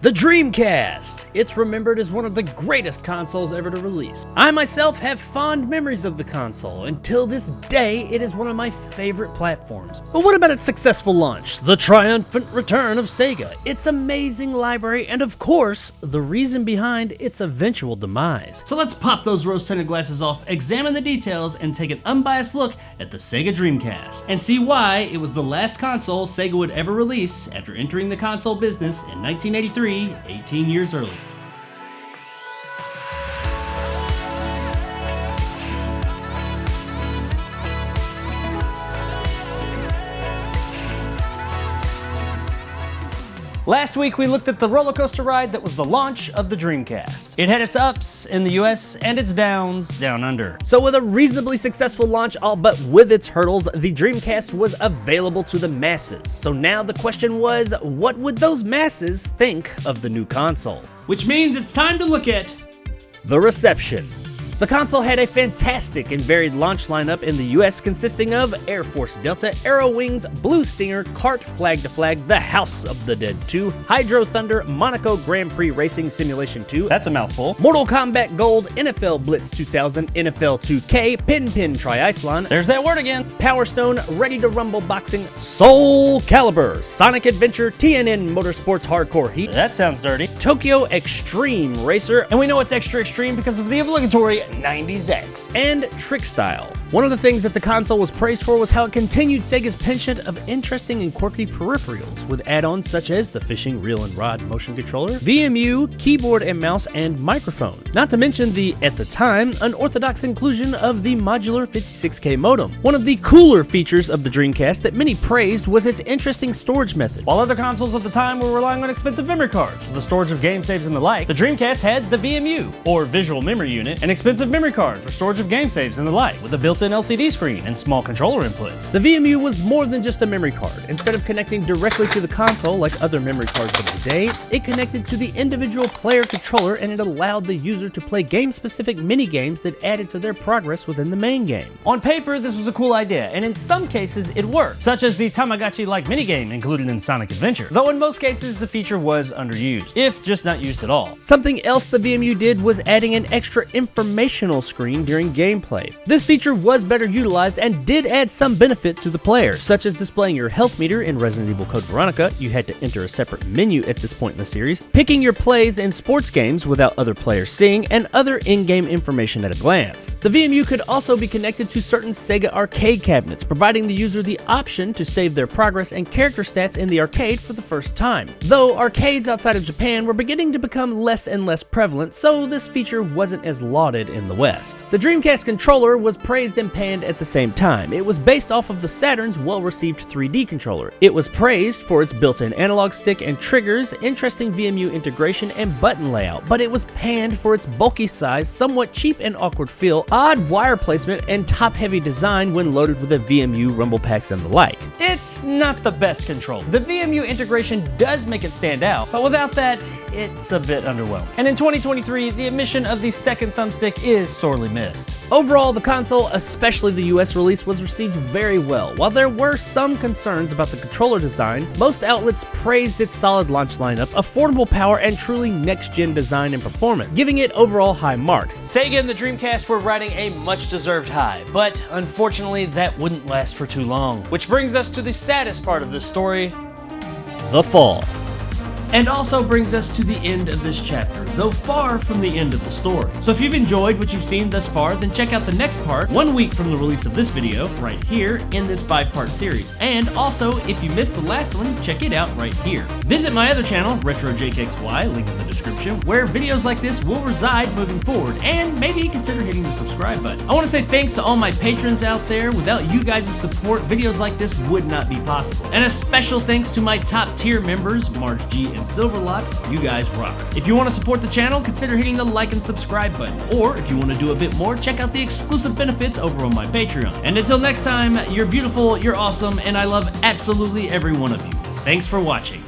The Dreamcast! It's remembered as one of the greatest consoles ever to release. I myself have fond memories of the console. Until this day, it is one of my favorite platforms. But what about its successful launch? The triumphant return of Sega, its amazing library, and of course, the reason behind its eventual demise. So let's pop those rose-tinted glasses off, examine the details, and take an unbiased look at the Sega Dreamcast, and see why it was the last console Sega would ever release after entering the console business in 1983, 18 years early. Last week we looked at the roller coaster ride that was the launch of the Dreamcast. It had its ups in the US and its downs down under. So with a reasonably successful launch, all but with its hurdles, the Dreamcast was available to the masses. So now the question was, what would those masses think of the new console? Which means it's time to look at the reception. The console had a fantastic and varied launch lineup in the US, consisting of Air Force Delta, Aero Wings, Blue Stinger, Kart, Flag to Flag, The House of the Dead 2, Hydro Thunder, Monaco Grand Prix Racing Simulation 2, that's a mouthful, Mortal Kombat Gold, NFL Blitz 2000, NFL 2K, Pin Tri-Icelon, there's that word again, Power Stone, Ready to Rumble Boxing, Soul Calibur, Sonic Adventure, TNN Motorsports Hardcore Heat, that sounds dirty, Tokyo Extreme Racer, and we know it's extra extreme because of the obligatory 90s, and Trick Style. One of the things that the console was praised for was how it continued Sega's penchant of interesting and quirky peripherals, with add-ons such as the fishing reel and rod motion controller, VMU, keyboard and mouse, and microphone. Not to mention the, at the time, unorthodox inclusion of the modular 56K modem. One of the cooler features of the Dreamcast that many praised was its interesting storage method. While other consoles at the time were relying on expensive memory cards for the storage of game saves and the like, the Dreamcast had the VMU, or Visual Memory Unit, an expensive memory card for storage of game saves and the like, with a built-in LCD screen and small controller inputs. The VMU was more than just a memory card. Instead of connecting directly to the console like other memory cards of the day, it connected to the individual player controller, and it allowed the user to play game-specific mini-games that added to their progress within the main game. On paper, this was a cool idea, and in some cases it worked, such as the Tamagotchi-like minigame included in Sonic Adventure, though in most cases the feature was underused, if just not used at all. Something else the VMU did was adding an extra informational screen during gameplay. This feature was better utilized and did add some benefit to the player, such as displaying your health meter in Resident Evil Code Veronica. You had to enter a separate menu at this point in the series, picking your plays in sports games without other players seeing, and other in-game information at a glance. The VMU could also be connected to certain Sega arcade cabinets, providing the user the option to save their progress and character stats in the arcade for the first time. Though arcades outside of Japan were beginning to become less and less prevalent, so this feature wasn't as lauded in the West. The Dreamcast controller was praised and panned at the same time. It was based off of the Saturn's well-received 3D controller. It was praised for its built-in analog stick and triggers, interesting VMU integration, and button layout, but it was panned for its bulky size, somewhat cheap and awkward feel, odd wire placement, and top-heavy design when loaded with a VMU, rumble packs, and the like. It's not the best control. The VMU integration does make it stand out, but without that, it's a bit underwhelming. And in 2023, the omission of the second thumbstick is sorely missed. Overall, the console, especially the US release, was received very well. While there were some concerns about the controller design, most outlets praised its solid launch lineup, affordable power, and truly next-gen design and performance, giving it overall high marks. Sega and the Dreamcast were riding a much-deserved high, but unfortunately that wouldn't last for too long. Which brings us to the saddest part of this story, the fall. And also brings us to the end of this chapter, though far from the end of the story. So if you've enjoyed what you've seen thus far, then check out the next part 1 week from the release of this video, right here in this 5-part series. And also, if you missed the last one, check it out right here. Visit my other channel, RetroJakeXY, link in the description, where videos like this will reside moving forward, and maybe consider hitting the subscribe button. I want to say thanks to all my patrons out there. Without you guys' support, videos like this would not be possible. And a special thanks to my top tier members, Marge G and Silverlock. You guys rock. If you want to support the channel, consider hitting the like and subscribe button. Or if you want to do a bit more, check out the exclusive benefits over on my Patreon. And until next time, you're beautiful, you're awesome, and I love absolutely every one of you. Thanks for watching.